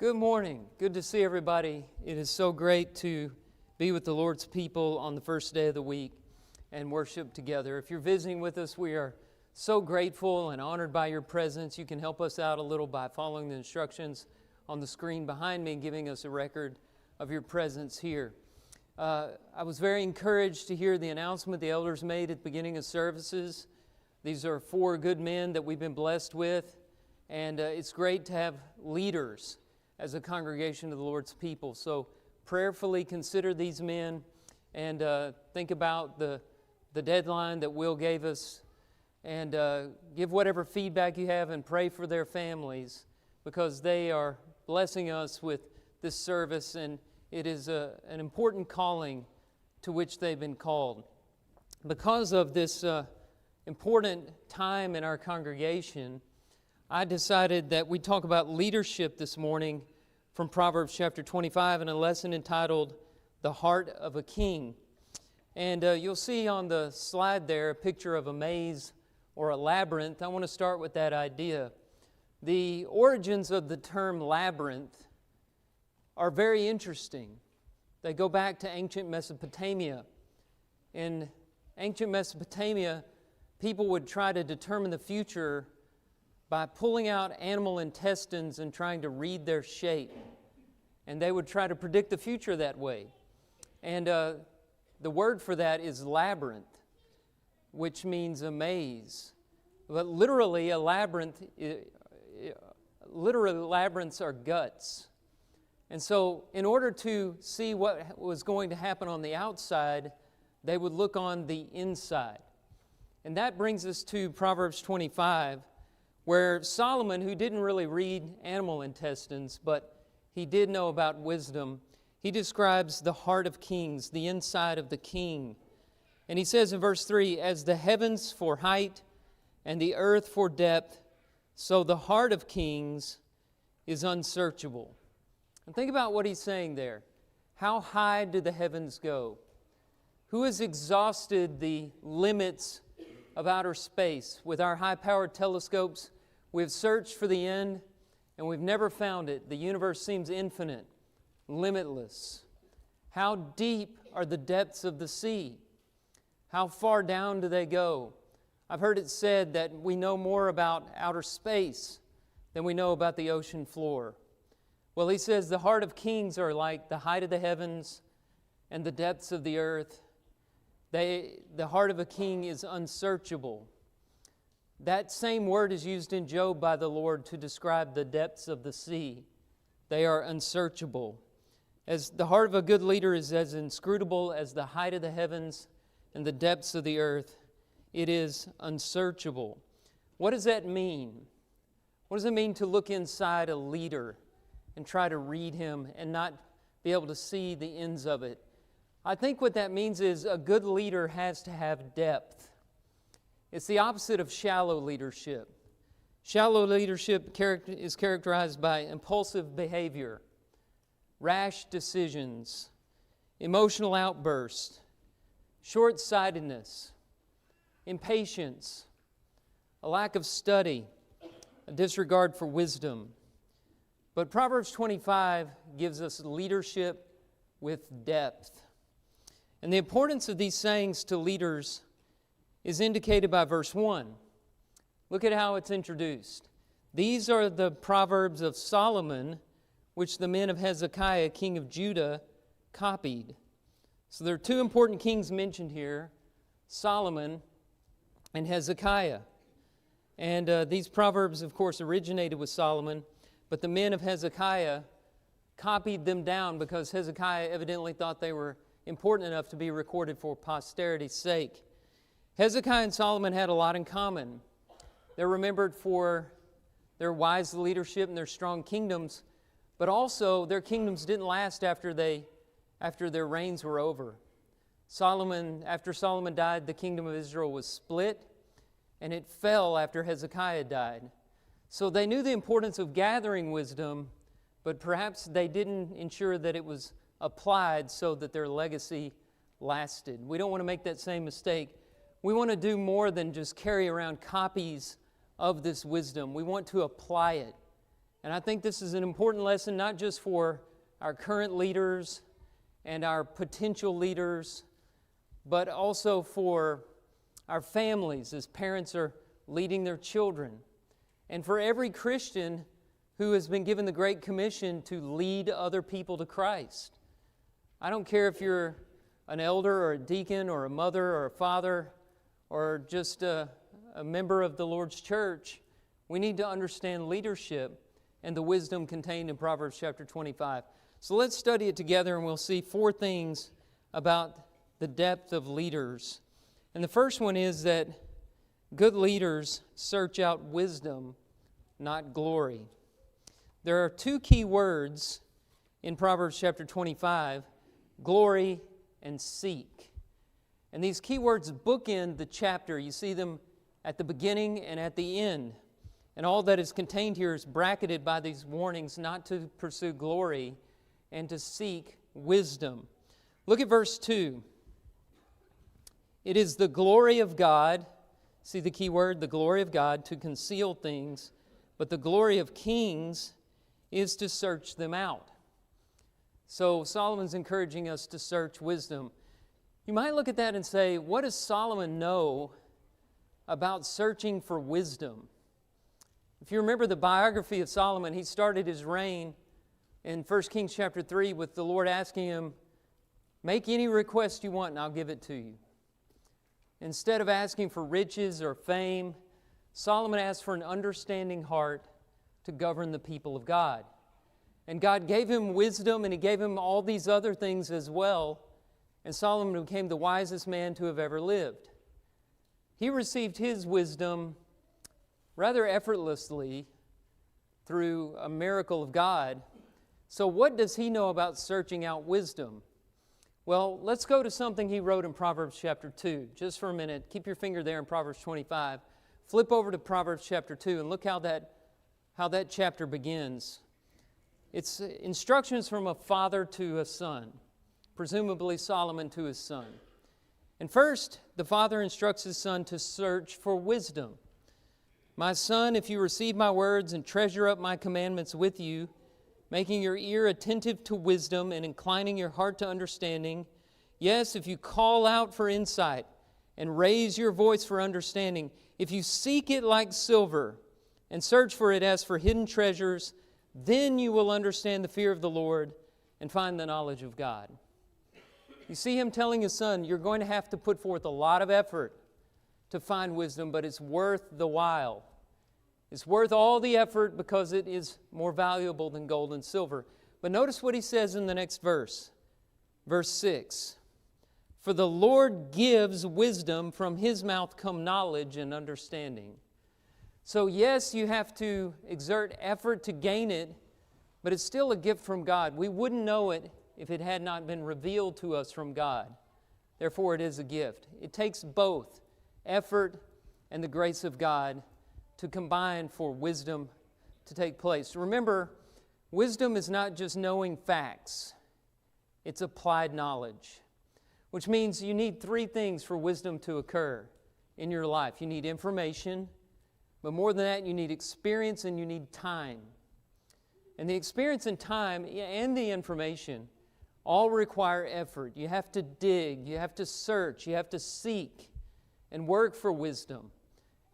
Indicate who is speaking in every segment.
Speaker 1: Good morning. Good to see everybody. It is so great to be with the Lord's people on the first day of the week and worship together. If you're visiting with us, we are so grateful and honored by your presence. You can help us out a little by following the instructions on the screen behind me and giving us a record of your presence here. I was very encouraged to hear the announcement the elders made at the beginning of services. These are 4 good men that we've been blessed with, and it's great to have leaders as a congregation of the Lord's people. So prayerfully consider these men and think about the deadline that Will gave us, and give whatever feedback you have and pray for their families, because they are blessing us with this service, and it is an important calling to which they've been called. Because of this important time in our congregation, I decided that we'd talk about leadership this morning from Proverbs chapter 25 in a lesson entitled, The Heart of a King. And you'll see on the slide there a picture of a maze or a labyrinth. I want to start with that idea. The origins of the term labyrinth are very interesting. They go back to ancient Mesopotamia. In ancient Mesopotamia, people would try to determine the future by pulling out animal intestines and trying to read their shape. And they would try to predict the future that way. And the word for that is labyrinth, which means a maze. But literally, a labyrinth, labyrinths are guts. And so, in order to see what was going to happen on the outside, they would look on the inside. And that brings us to Proverbs 25, where Solomon, who didn't really read animal intestines, but he did know about wisdom, he describes the heart of kings, the inside of the king. And he says in verse 3, as the heavens for height and the earth for depth, so the heart of kings is unsearchable. And think about what he's saying there. How high do the heavens go? Who has exhausted the limits of outer space? With our high-powered telescopes, we've searched for the end, and we've never found it. The universe seems infinite, limitless. How deep are the depths of the sea? How far down do they go? I've heard it said that we know more about outer space than we know about the ocean floor. Well, he says the heart of kings are like the height of the heavens and the depths of the earth. The heart of a king is unsearchable. That same word is used in Job by the Lord to describe the depths of the sea. They are unsearchable. As the heart of a good leader is as inscrutable as the height of the heavens and the depths of the earth, it is unsearchable. What does that mean? What does it mean to look inside a leader and try to read him and not be able to see the ends of it? I think what that means is a good leader has to have depth. It's the opposite of shallow leadership. Shallow leadership is characterized by impulsive behavior, rash decisions, emotional outbursts, short-sightedness, impatience, a lack of study, a disregard for wisdom. But Proverbs 25 gives us leadership with depth. And the importance of these sayings to leaders is indicated by verse 1. Look at how it's introduced. These are the Proverbs of Solomon, which the men of Hezekiah, king of Judah, copied. So there are 2 important kings mentioned here, Solomon and Hezekiah. And these Proverbs, of course, originated with Solomon, but the men of Hezekiah copied them down because Hezekiah evidently thought they were important enough to be recorded for posterity's sake. Hezekiah and Solomon had a lot in common. They're remembered for their wise leadership and their strong kingdoms, but also their kingdoms didn't last after their reigns were over. After Solomon died, the kingdom of Israel was split, and it fell after Hezekiah died. So they knew the importance of gathering wisdom, but perhaps they didn't ensure that it was applied so that their legacy lasted. We don't want to make that same mistake. We want to do more than just carry around copies of this wisdom. We want to apply it And I think this is an important lesson, not just for our current leaders and our potential leaders, but also for our families as parents are leading their children, and for every Christian who has been given the Great Commission to lead other people to Christ. I don't care if you're an elder or a deacon or a mother or a father or just a member of the Lord's church. We need to understand leadership and the wisdom contained in Proverbs chapter 25. So let's study it together, and we'll see 4 things about the depth of leaders. And the first one is that good leaders search out wisdom, not glory. There are 2 key words in Proverbs chapter 25, glory and seek. And these key words bookend the chapter. You see them at the beginning and at the end. And all that is contained here is bracketed by these warnings not to pursue glory and to seek wisdom. Look at verse 2. It is the glory of God, see the key word, the glory of God, to conceal things, but the glory of kings is to search them out. So Solomon's encouraging us to search wisdom. You might look at that and say, what does Solomon know about searching for wisdom? If you remember the biography of Solomon, he started his reign in 1 Kings chapter 3 with the Lord asking him, make any request you want and I'll give it to you. Instead of asking for riches or fame, Solomon asked for an understanding heart to govern the people of God. And God gave him wisdom, and He gave him all these other things as well. And Solomon became the wisest man to have ever lived. He received his wisdom rather effortlessly through a miracle of God. So what does he know about searching out wisdom? Well, let's go to something he wrote in Proverbs chapter 2. Just for a minute, keep your finger there in Proverbs 25. Flip over to Proverbs chapter 2 and look how that chapter begins. It's instructions from a father to a son, presumably Solomon to his son. And first, the father instructs his son to search for wisdom. My son, if you receive my words and treasure up my commandments with you, making your ear attentive to wisdom and inclining your heart to understanding, yes, if you call out for insight and raise your voice for understanding, if you seek it like silver and search for it as for hidden treasures, then you will understand the fear of the Lord and find the knowledge of God. You see him telling his son, you're going to have to put forth a lot of effort to find wisdom, but it's worth the while. It's worth all the effort because it is more valuable than gold and silver. But notice what he says in the next verse. Verse 6. For the Lord gives wisdom, from His mouth come knowledge and understanding. So yes, you have to exert effort to gain it, but it's still a gift from God. We wouldn't know it if it had not been revealed to us from God. Therefore, it is a gift. It takes both effort and the grace of God to combine for wisdom to take place. Remember, wisdom is not just knowing facts. It's applied knowledge, which means you need 3 things for wisdom to occur in your life. You need information, but more than that, you need experience and you need time. And the experience and time and the information all require effort. You have to dig, you have to search, you have to seek and work for wisdom.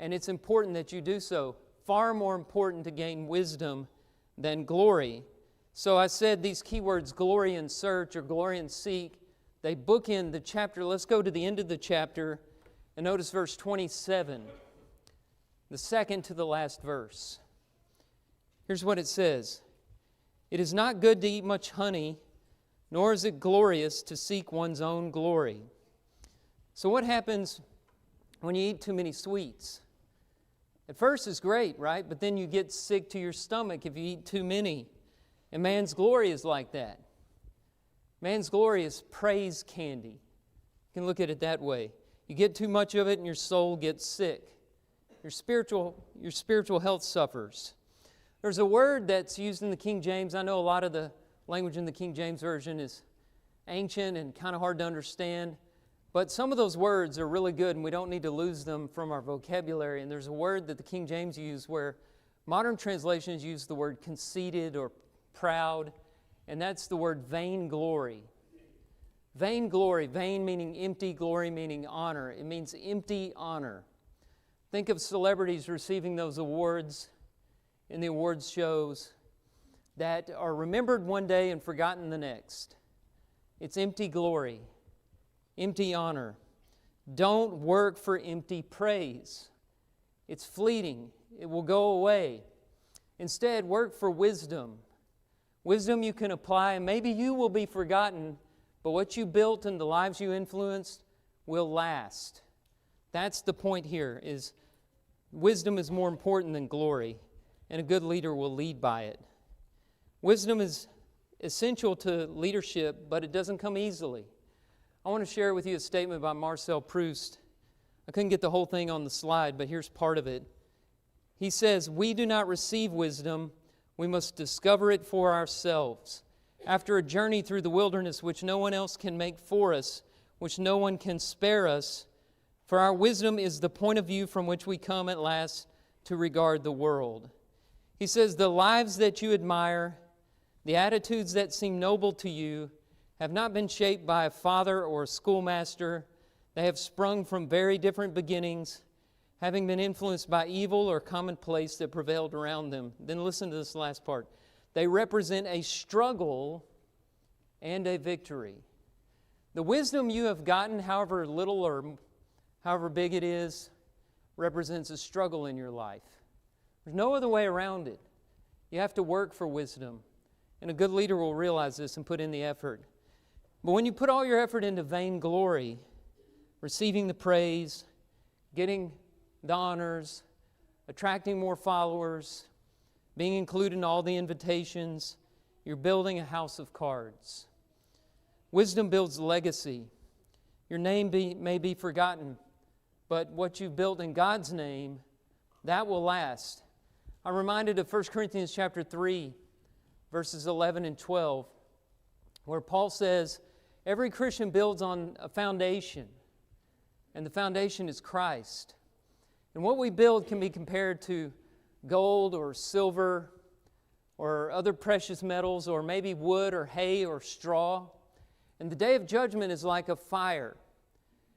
Speaker 1: And it's important that you do so. Far more important to gain wisdom than glory. So I said these keywords, glory and search or glory and seek, they bookend the chapter. Let's go to the end of the chapter and notice verse 27, the second to the last verse. Here's what it says. It is not good to eat much honey, nor is it glorious to seek one's own glory. So what happens when you eat too many sweets? At first it's great, right? But then you get sick to your stomach if you eat too many. And man's glory is like that. Man's glory is praise candy. You can look at it that way. You get too much of it and your soul gets sick. Your spiritual health suffers. There's a word that's used in the King James. I know a lot of the language in the King James Version is ancient and kind of hard to understand. But some of those words are really good, and we don't need to lose them from our vocabulary. And there's a word that the King James used where Modern translations use the word conceited or proud, and that's the word vainglory. Vainglory, vain meaning empty, glory meaning honor. It means empty honor. Think of celebrities receiving those awards in the awards shows that are remembered one day and forgotten the next. It's empty glory, empty honor. Don't work for empty praise. It's fleeting. It will go away. Instead, work for wisdom. Wisdom you can apply, and maybe you will be forgotten, but what you built and the lives you influenced will last. That's the point here, is wisdom is more important than glory, and a good leader will lead by it. Wisdom is essential to leadership, but it doesn't come easily. I want to share with you a statement by Marcel Proust. I couldn't get the whole thing on the slide, but here's part of it. He says, "We do not receive wisdom, we must discover it for ourselves. After a journey through the wilderness which no one else can make for us, which no one can spare us, for our wisdom is the point of view from which we come at last to regard the world." He says, the lives that you admire, the attitudes that seem noble to you, have not been shaped by a father or a schoolmaster. They have sprung from very different beginnings, having been influenced by evil or commonplace that prevailed around them. Then listen to this last part. They represent a struggle and a victory. The wisdom you have gotten, however little or however big it is, represents a struggle in your life. There's no other way around it. You have to work for wisdom. And a good leader will realize this and put in the effort. But when you put all your effort into vainglory, receiving the praise, getting the honors, attracting more followers, being included in all the invitations, you're building a house of cards. Wisdom builds legacy. Your name may be forgotten, but what you've built in God's name, that will last. I'm reminded of 1 Corinthians chapter 3, verses 11 and 12, where Paul says, every Christian builds on a foundation, and the foundation is Christ. And what we build can be compared to gold or silver or other precious metals, or maybe wood or hay or straw. And the day of judgment is like a fire.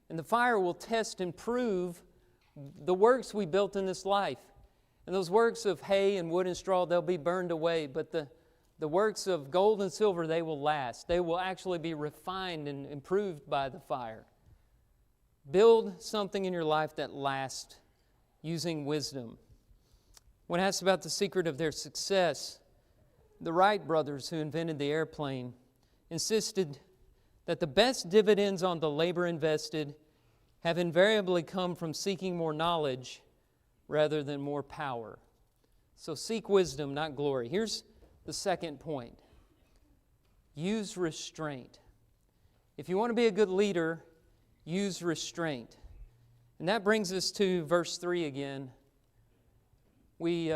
Speaker 1: And the fire will test and prove the works we built in this life. And those works of hay and wood and straw, they'll be burned away. But the works of gold and silver, they will last. They will actually be refined and improved by the fire. Build something in your life that lasts using wisdom. When asked about the secret of their success, the Wright brothers, who invented the airplane, insisted that the best dividends on the labor invested have invariably come from seeking more knowledge rather than more power. So seek wisdom, not glory. Here's the second point. Use restraint. If you want to be a good leader, use restraint. And that brings us to verse 3 again. We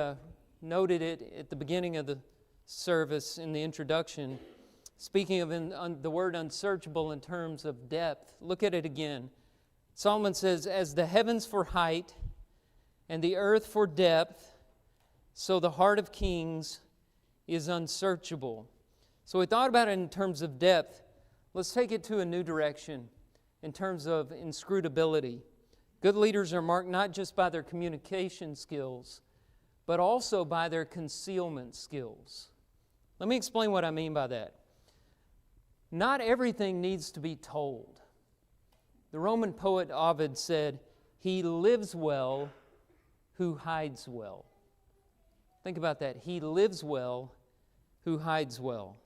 Speaker 1: noted it at the beginning of the service in the introduction, speaking of the word unsearchable in terms of depth. Look at it again. Solomon says, as the heavens for height and the earth for depth, so the heart of kings is unsearchable. So we thought about it in terms of depth. Let's take it to a new direction in terms of inscrutability. Good leaders are marked not just by their communication skills, but also by their concealment skills. Let me explain what I mean by that. Not everything needs to be told. The Roman poet Ovid said, he lives well who hides well. Think about that. He lives well who hides well.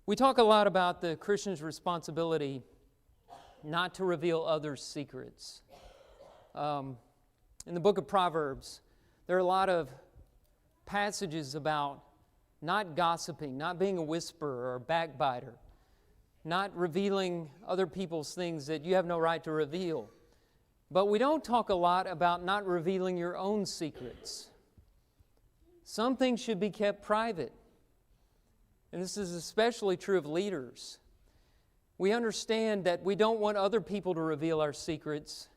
Speaker 1: We talk a lot about the Christian's responsibility not to reveal others' secrets. In the book of Proverbs, there are a lot of passages about not gossiping, not being a whisperer or a backbiter, not revealing other people's things that you have no right to reveal. But we don't talk a lot about not revealing your own secrets. Some things should be kept private. And this is especially true of leaders. We understand that we don't want other people to reveal our secrets.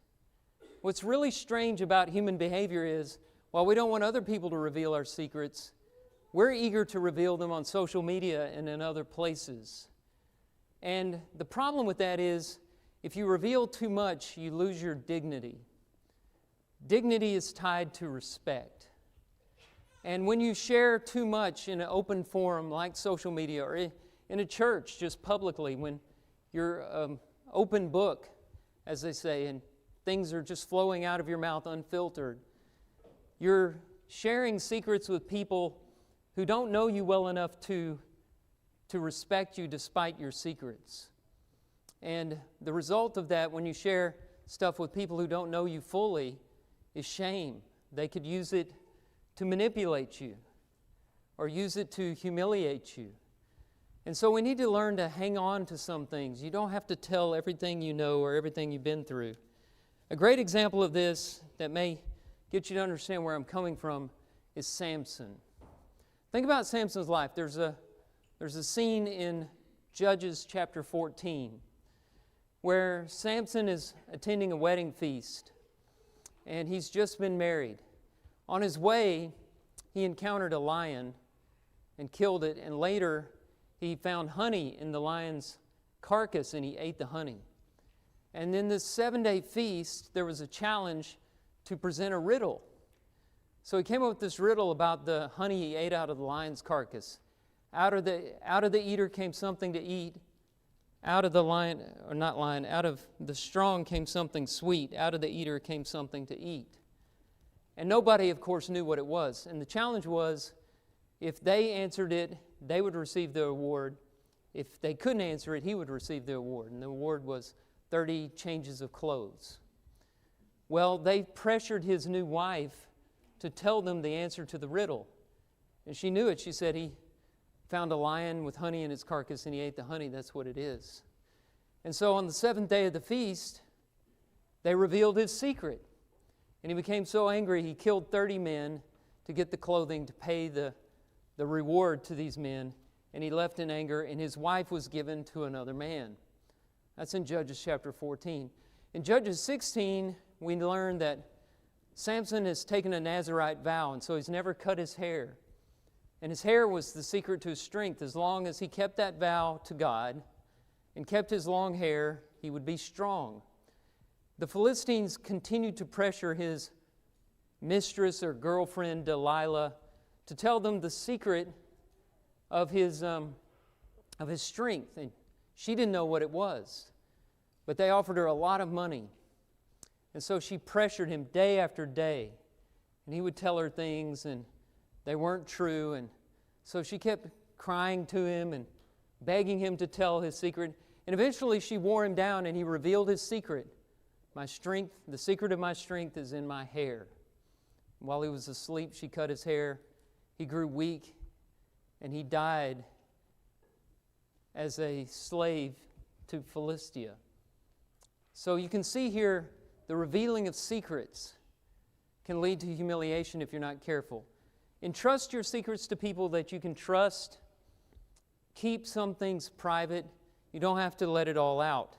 Speaker 1: What's really strange about human behavior is while we don't want other people to reveal our secrets, we're eager to reveal them on social media and in other places. And the problem with that is, if you reveal too much, you lose your dignity. Dignity is tied to respect. And when you share too much in an open forum like social media or in a church just publicly, when you're open book, as they say, and things are just flowing out of your mouth unfiltered, you're sharing secrets with people who don't know you well enough to respect you despite your secrets. And the result of that, when you share stuff with people who don't know you fully, is shame. They could use it to manipulate you or use it to humiliate you. And so we need to learn to hang on to some things. You don't have to tell everything you know or everything you've been through. A great example of this that may get you to understand where I'm coming from is Samson. Think about Samson's life. There's a scene in Judges chapter 14 where Samson is attending a wedding feast, and he's just been married. On his way, he encountered a lion and killed it, and later he found honey in the lion's carcass, and he ate the honey. And in this 7-day feast, there was a challenge to present a riddle. So he came up with this riddle about the honey he ate out of the lion's carcass. Out of the eater came something to eat. Out of the out of the strong came something sweet. Out of the eater came something to eat. And nobody, of course, knew what it was. And the challenge was, if they answered it, they would receive the award. If they couldn't answer it, he would receive the award. And the award was 30 changes of clothes. Well, they pressured his new wife to tell them the answer to the riddle. And she knew it. She said, he found a lion with honey in his carcass and he ate the honey. That's what it is. And so on the 7th day of the feast, they revealed his secret. And he became so angry, he killed 30 men to get the clothing to pay the reward to these men. And he left in anger, and his wife was given to another man. That's in Judges chapter 14. In Judges 16, we learn that Samson has taken a Nazirite vow, and so he's never cut his hair. And his hair was the secret to his strength. As long as he kept that vow to God and kept his long hair, he would be strong. The Philistines continued to pressure his mistress or girlfriend, Delilah, to tell them the secret of his strength. And she didn't know what it was, but they offered her a lot of money. And so she pressured him day after day. And he would tell her things, and they weren't true. And so she kept crying to him and begging him to tell his secret. And eventually she wore him down, and he revealed his secret. My strength, the secret of my strength is in my hair. While he was asleep, she cut his hair. He grew weak, and he died as a slave to Philistia. So you can see here, the revealing of secrets can lead to humiliation if you're not careful. Entrust your secrets to people that you can trust. Keep some things private. You don't have to let it all out.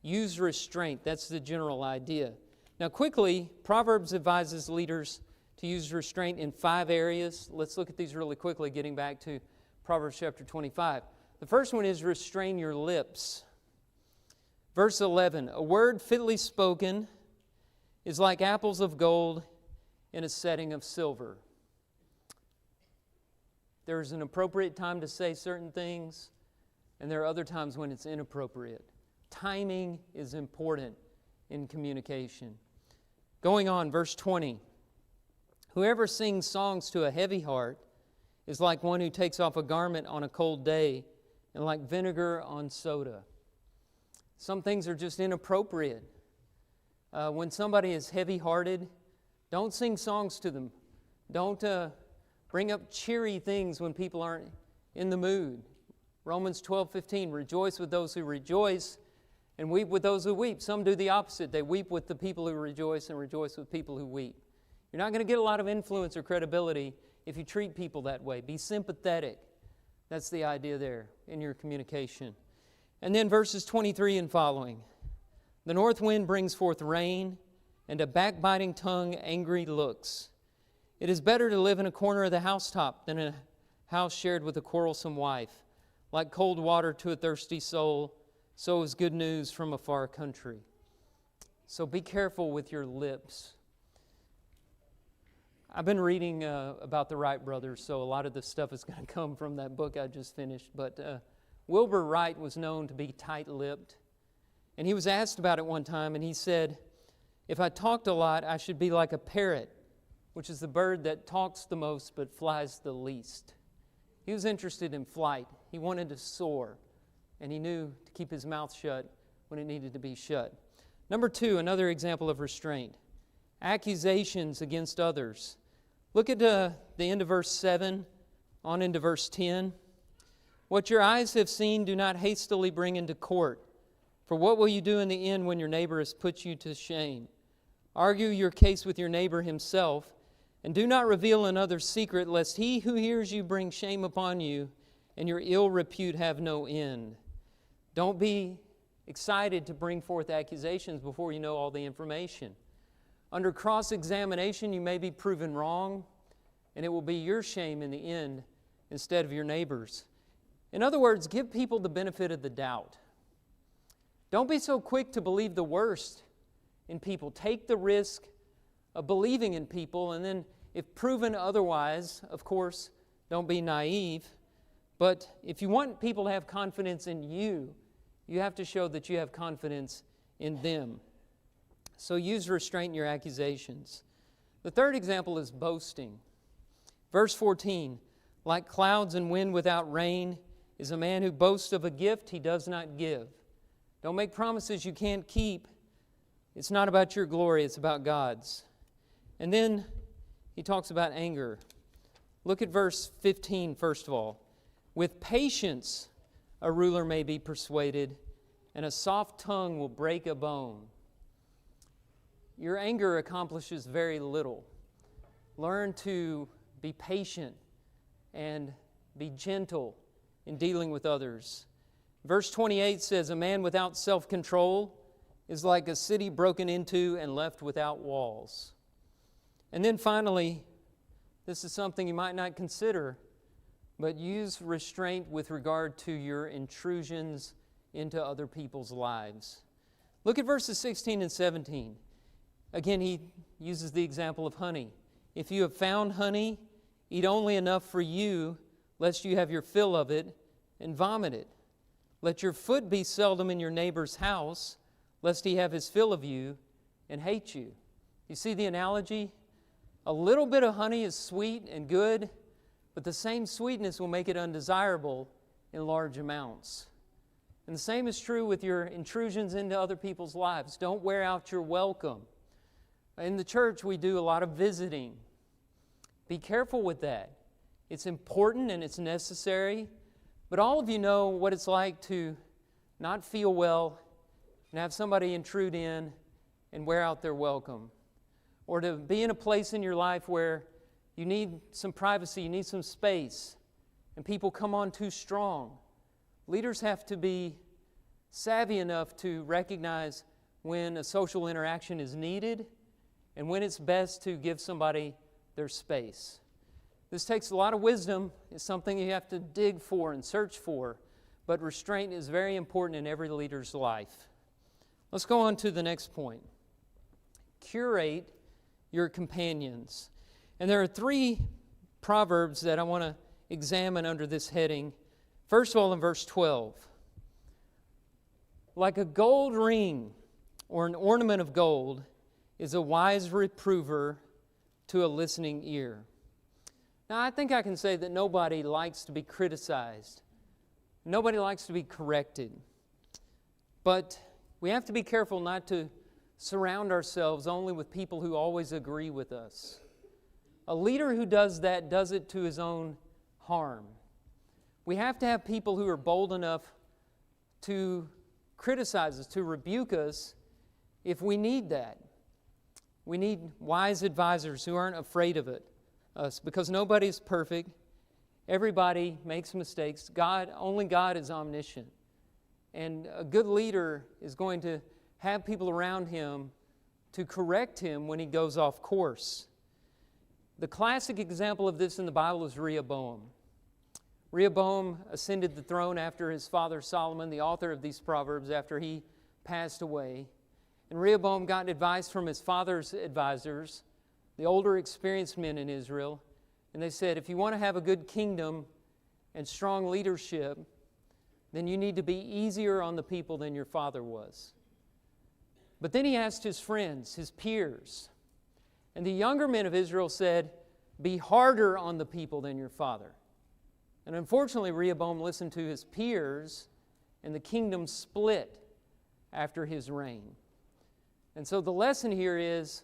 Speaker 1: Use restraint. That's the general idea. Now quickly, Proverbs advises leaders to use restraint in 5 areas. Let's look at these really quickly, getting back to Proverbs chapter 25. The first one is restrain your lips. Verse 11, a word fitly spoken is like apples of gold in a setting of silver. There's an appropriate time to say certain things, and there are other times when it's inappropriate. Timing is important in communication. Going on, verse 20. Whoever sings songs to a heavy heart is like one who takes off a garment on a cold day and like vinegar on soda. Some things are just inappropriate. When somebody is heavy-hearted, don't sing songs to them. Don't bring up cheery things when people aren't in the mood. Romans 12:15, rejoice with those who rejoice and weep with those who weep. Some do the opposite. They weep with the people who rejoice and rejoice with people who weep. You're not going to get a lot of influence or credibility if you treat people that way. Be sympathetic. That's the idea there in your communication. And then verses 23 and following. The north wind brings forth rain, and a backbiting tongue angry looks. It is better to live in a corner of the housetop than in a house shared with a quarrelsome wife. Like cold water to a thirsty soul, so is good news from a far country. So be careful with your lips. I've been reading about the Wright brothers, so a lot of this stuff is going to come from that book I just finished. But Wilbur Wright was known to be tight-lipped. And he was asked about it one time, and he said, "If I talked a lot, I should be like a parrot, which is the bird that talks the most but flies the least." He was interested in flight. He wanted to soar, and he knew to keep his mouth shut when it needed to be shut. Number 2, another example of restraint. Accusations against others. Look at the end of verse 7 on into verse 10. "What your eyes have seen, do not hastily bring into court. For what will you do in the end when your neighbor has put you to shame? Argue your case with your neighbor himself, and do not reveal another's secret, lest he who hears you bring shame upon you, and your ill repute have no end." Don't be excited to bring forth accusations before you know all the information. Under cross-examination, you may be proven wrong, and it will be your shame in the end instead of your neighbor's. In other words, give people the benefit of the doubt. Don't be so quick to believe the worst in people. Take the risk of believing in people, and then if proven otherwise, of course, don't be naive. But if you want people to have confidence in you, you have to show that you have confidence in them. So use restraint in your accusations. The third example is boasting. Verse 14, "Like clouds and wind without rain is a man who boasts of a gift he does not give." Don't make promises you can't keep. It's not about your glory, it's about God's. And then he talks about anger. Look at verse 15 first of all. "With patience a ruler may be persuaded, and a soft tongue will break a bone." Your anger accomplishes very little. Learn to be patient and be gentle in dealing with others. Verse 28 says, "A man without self-control is like a city broken into and left without walls." And then finally, this is something you might not consider, but use restraint with regard to your intrusions into other people's lives. Look at verses 16 and 17. Again, he uses the example of honey. "If you have found honey, eat only enough for you, lest you have your fill of it and vomit it. Let your foot be seldom in your neighbor's house, lest he have his fill of you and hate you." You see the analogy? A little bit of honey is sweet and good, but the same sweetness will make it undesirable in large amounts. And the same is true with your intrusions into other people's lives. Don't wear out your welcome. In the church, we do a lot of visiting. Be careful with that. It's important and it's necessary, but all of you know what it's like to not feel well and have somebody intrude in and wear out their welcome. Or to be in a place in your life where you need some privacy, you need some space, and people come on too strong. Leaders have to be savvy enough to recognize when a social interaction is needed and when it's best to give somebody their space. This takes a lot of wisdom. It's something you have to dig for and search for, but restraint is very important in every leader's life. Let's go on to the next point. Curate your companions. And there are 3 proverbs that I want to examine under this heading. First of all, in verse 12. "Like a gold ring or an ornament of gold is a wise reprover to a listening ear." Now, I think I can say that nobody likes to be criticized. Nobody likes to be corrected. But we have to be careful not to surround ourselves only with people who always agree with us. A leader who does that does it to his own harm. We have to have people who are bold enough to criticize us, to rebuke us if we need that. We need wise advisors who aren't afraid of us, because nobody's perfect. Everybody makes mistakes. Only God is omniscient. And a good leader is going to have people around him to correct him when he goes off course. The classic example of this in the Bible is Rehoboam. Rehoboam ascended the throne after his father Solomon, the author of these Proverbs, after he passed away. And Rehoboam got advice from his father's advisors, the older experienced men in Israel. And they said, if you want to have a good kingdom and strong leadership, then you need to be easier on the people than your father was. But then he asked his friends, his peers. And the younger men of Israel said, be harder on the people than your father. And unfortunately, Rehoboam listened to his peers, and the kingdom split after his reign. And so the lesson here is,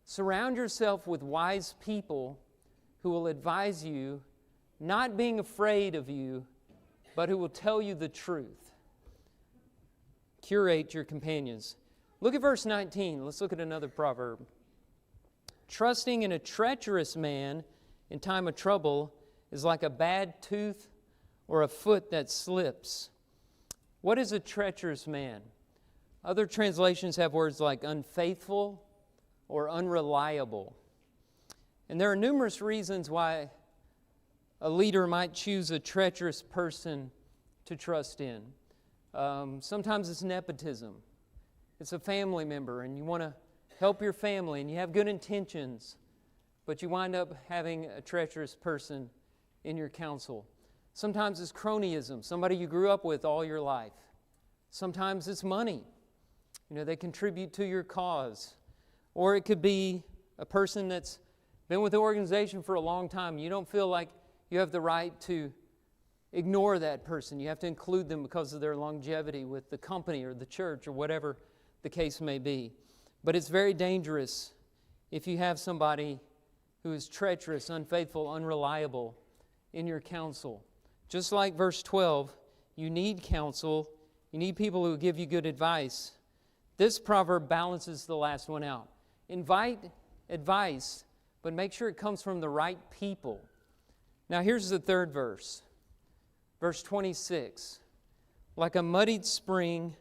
Speaker 1: surround yourself with wise people who will advise you, not being afraid of you, but who will tell you the truth. Curate your companions. Look at verse 19. Let's look at another proverb. Trusting in a treacherous man in time of trouble is like a bad tooth or a foot that slips. What is a treacherous man? Other translations have words like unfaithful or unreliable. And there are numerous reasons why a leader might choose a treacherous person to trust in. Sometimes it's nepotism. It's a family member, and you want to help your family, and you have good intentions, but you wind up having a treacherous person in your counsel. Sometimes it's cronyism, somebody you grew up with all your life. Sometimes it's money. They contribute to your cause. Or it could be a person that's been with the organization for a long time. You don't feel like you have the right to ignore that person. You have to include them because of their longevity with the company or the church or whatever the case may be. But it's very dangerous if you have somebody who is treacherous, unfaithful, unreliable in your counsel. Just like verse 12, you need counsel. You need people who give you good advice. This proverb balances the last one out. Invite advice, but make sure it comes from the right people. Now here's the third verse. Verse 26. Like a muddied spring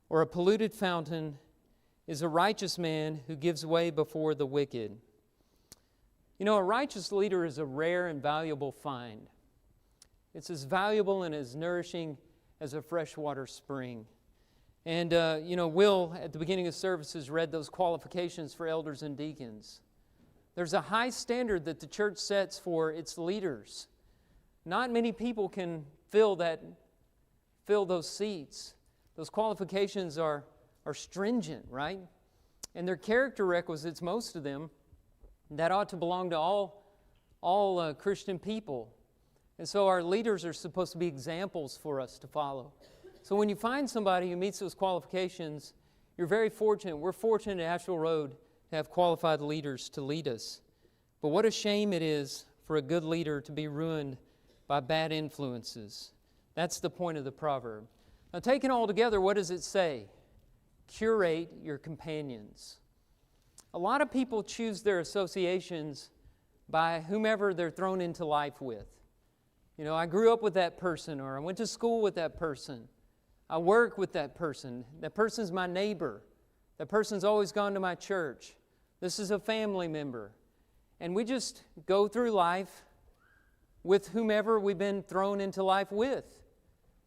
Speaker 1: or a polluted fountain is a righteous man who gives way before the wicked. A righteous leader is a rare and valuable find. It's as valuable and as nourishing as a freshwater spring. And, Will, at the beginning of services, read those qualifications for elders and deacons. There's a high standard that the church sets for its leaders. Not many people can fill those seats. Those qualifications are stringent, right? And their character requisites, most of them, that ought to belong to all Christian people. And so our leaders are supposed to be examples for us to follow. So when you find somebody who meets those qualifications, you're very fortunate. We're fortunate at Asheville Road to have qualified leaders to lead us. But what a shame it is for a good leader to be ruined by bad influences. That's the point of the proverb. Now, taken all together, what does it say? Curate your companions. A lot of people choose their associations by whomever they're thrown into life with. I grew up with that person, or I went to school with that person. I work with that person. That person's my neighbor. That person's always gone to my church. This is a family member. And we just go through life with whomever we've been thrown into life with.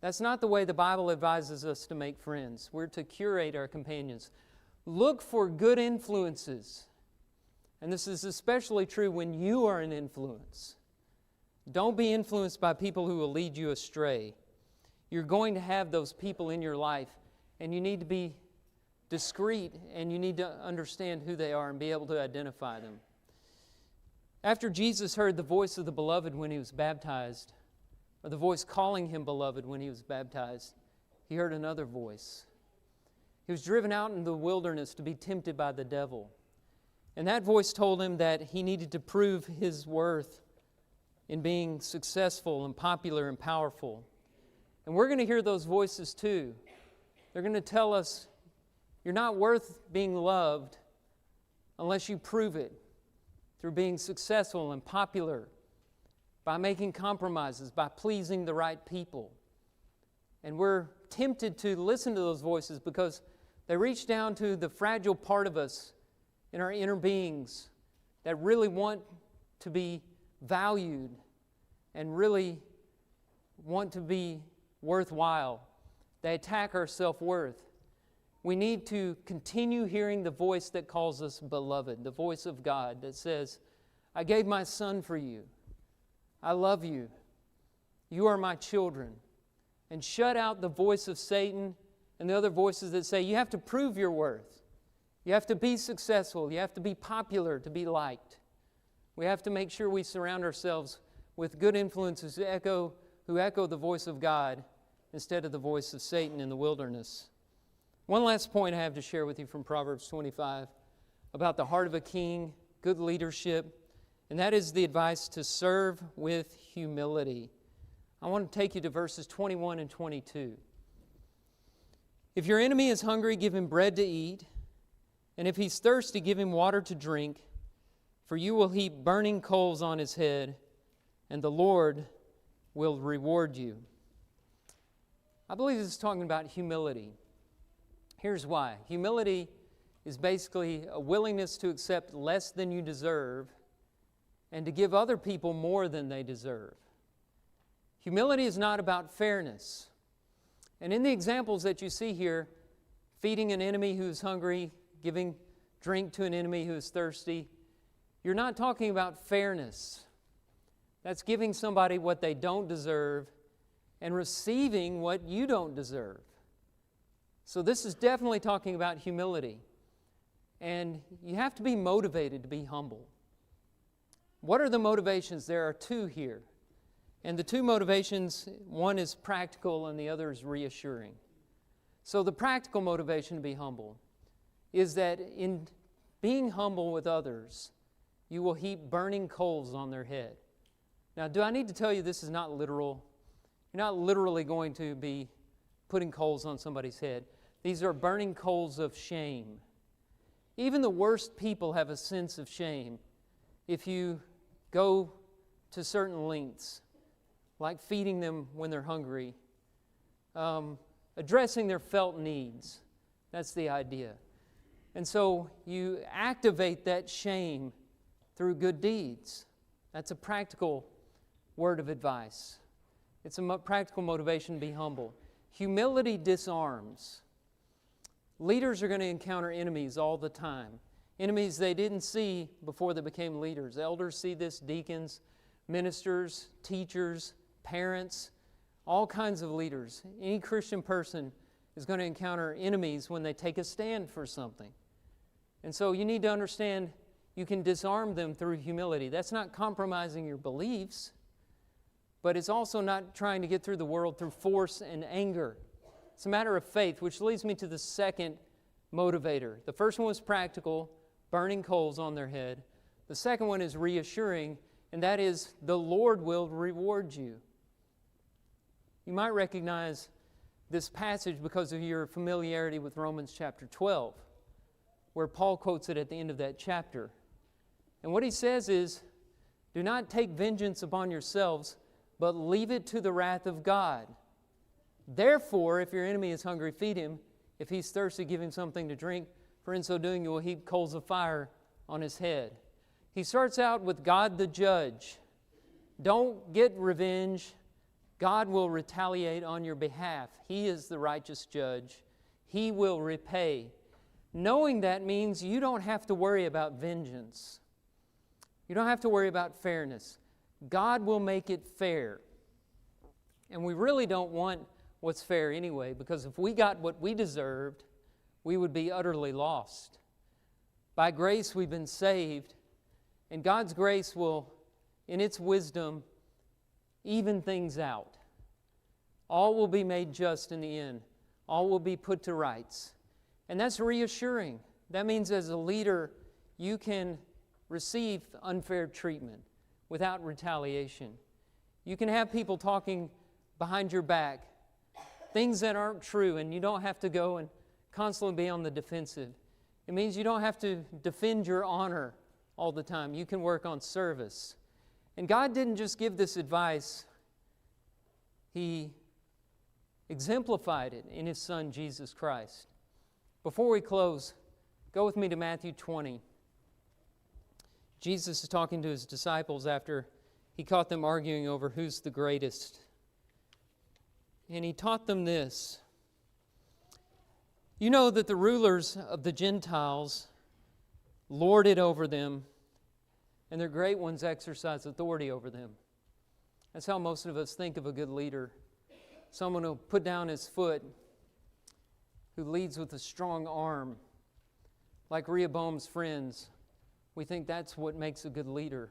Speaker 1: That's not the way the Bible advises us to make friends. We're to curate our companions. Look for good influences. And this is especially true when you are an influence. Don't be influenced by people who will lead you astray. You're going to have those people in your life, and you need to be discreet, and you need to understand who they are and be able to identify them. After Jesus heard the voice of the beloved when he was baptized, or the voice calling him beloved when he was baptized, he heard another voice. He was driven out into the wilderness to be tempted by the devil. And that voice told him that he needed to prove his worth in being successful and popular and powerful. And we're going to hear those voices too. They're going to tell us, you're not worth being loved unless you prove it through being successful and popular, by making compromises, by pleasing the right people. And we're tempted to listen to those voices because they reach down to the fragile part of us in our inner beings that really want to be valued and really want to be worthwhile. They attack our self-worth. We need to continue hearing the voice that calls us beloved, the voice of God that says, I gave my son for you. I love you. You are my children. And shut out the voice of Satan and the other voices that say, you have to prove your worth. You have to be successful. You have to be popular to be liked. We have to make sure we surround ourselves with good influences who echo the voice of God instead of the voice of Satan in the wilderness. One last point I have to share with you from Proverbs 25 about the heart of a king, good leadership, and that is the advice to serve with humility. I want to take you to verses 21 and 22. If your enemy is hungry, give him bread to eat, and if he's thirsty, give him water to drink, for you will heap burning coals on his head, and the Lord will reward you. I believe this is talking about humility. Here's why. Humility is basically a willingness to accept less than you deserve and to give other people more than they deserve. Humility is not about fairness. And in the examples that you see here, feeding an enemy who's hungry, giving drink to an enemy who is thirsty, you're not talking about fairness. That's giving somebody what they don't deserve and receiving what you don't deserve. So this is definitely talking about humility. And you have to be motivated to be humble. What are the motivations? There are two here. And the two motivations, one is practical and the other is reassuring. So the practical motivation to be humble is that in being humble with others, you will heap burning coals on their head. Now, do I need to tell you this is not literal? You're not literally going to be putting coals on somebody's head. These are burning coals of shame. Even the worst people have a sense of shame if you go to certain lengths, like feeding them when they're hungry, addressing their felt needs. That's the idea. And so you activate that shame through good deeds. That's a practical word of advice. It's a practical motivation to be humble. Humility disarms. Leaders are going to encounter enemies all the time. Enemies they didn't see before they became leaders. Elders see this, deacons, ministers, teachers, parents, all kinds of leaders. Any Christian person is going to encounter enemies when they take a stand for something. And so you need to understand you can disarm them through humility. That's not compromising your beliefs, but it's also not trying to get through the world through force and anger. It's a matter of faith, which leads me to the second motivator. The first one was practical, burning coals on their head. The second one is reassuring, and that is the Lord will reward you. You might recognize this passage because of your familiarity with Romans chapter 12, where Paul quotes it at the end of that chapter. And what he says is, do not take vengeance upon yourselves, but leave it to the wrath of God. Therefore, if your enemy is hungry, feed him. If he's thirsty, give him something to drink, for in so doing you will heap coals of fire on his head. He starts out with God the judge. Don't get revenge. God will retaliate on your behalf. He is the righteous judge. He will repay. Knowing that means you don't have to worry about vengeance. You don't have to worry about fairness. God will make it fair. And we really don't want what's fair anyway, because if we got what we deserved, we would be utterly lost. By grace we've been saved, and God's grace will, in its wisdom, even things out. All will be made just in the end. All will be put to rights. And that's reassuring. That means as a leader, you can receive unfair treatment without retaliation. You can have people talking behind your back, things that aren't true, and you don't have to go and constantly be on the defensive. It means you don't have to defend your honor all the time. You can work on service. And God didn't just give this advice. He exemplified it in His Son, Jesus Christ. Before we close, go with me to Matthew 20. Jesus is talking to his disciples after he caught them arguing over who's the greatest. And he taught them this. You know that the rulers of the Gentiles lord it over them, and their great ones exercise authority over them. That's how most of us think of a good leader. Someone who'll put down his foot, who leads with a strong arm. Like Rehoboam's friends, we think that's what makes a good leader.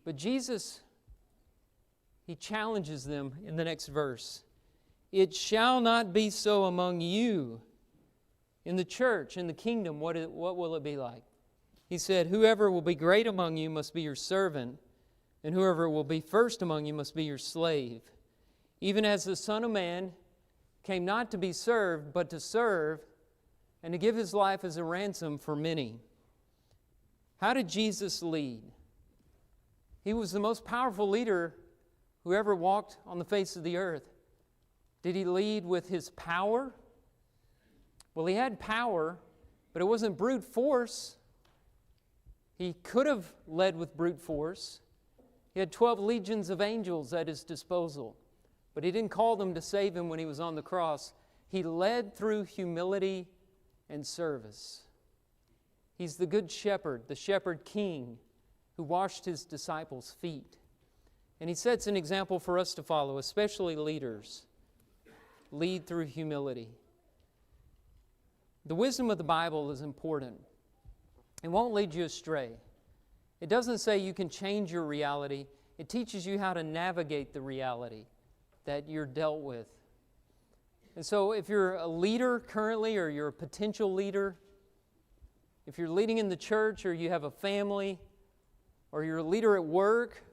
Speaker 1: But Jesus, he challenges them in the next verse. It shall not be so among you. In the church, in the kingdom, what will it be like? He said, whoever will be great among you must be your servant, and whoever will be first among you must be your slave. Even as the Son of Man came not to be served, but to serve, and to give his life as a ransom for many. How did Jesus lead? He was the most powerful leader who ever walked on the face of the earth. Did he lead with his power? Well, he had power, but it wasn't brute force. He could have led with brute force. He had 12 legions of angels at his disposal, but he didn't call them to save him when he was on the cross. He led through humility and service. He's the good shepherd, the shepherd king, who washed his disciples' feet. And he sets an example for us to follow, especially leaders. Lead through humility. The wisdom of the Bible is important. It won't lead you astray. It doesn't say you can change your reality. It teaches you how to navigate the reality that you're dealt with. And so if you're a leader currently, or you're a potential leader, if you're leading in the church, or you have a family, or you're a leader at work,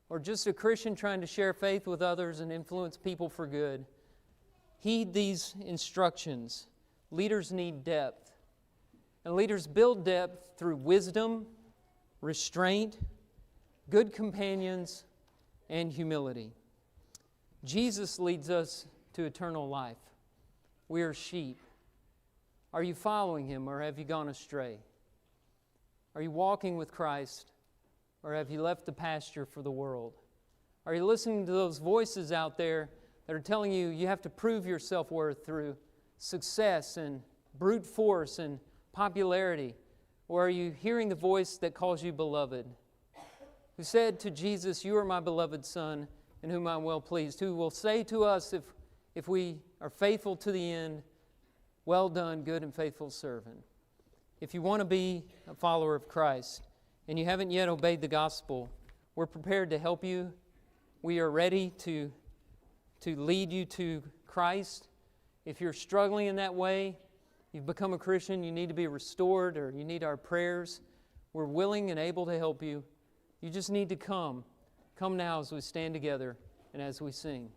Speaker 1: or just a Christian trying to share faith with others and influence people for good, heed these instructions. Leaders need depth. And leaders build depth through wisdom, restraint, good companions, and humility. Jesus leads us to eternal life. We are sheep. Are you following him, or have you gone astray? Are you walking with Christ, or have you left the pasture for the world? Are you listening to those voices out there that are telling you you have to prove your self-worth through success and brute force and popularity? Or are you hearing the voice that calls you beloved, who said to Jesus, you are my beloved Son, in whom I am well pleased, who will say to us if we are faithful to the end, well done, good and faithful servant. If you want to be a follower of Christ and you haven't yet obeyed the gospel, we're prepared to help you. We are ready to lead you to Christ. If you're struggling in that way, you've become a Christian, you need to be restored, or you need our prayers, we're willing and able to help you. You just need to come. Come now as we stand together and as we sing.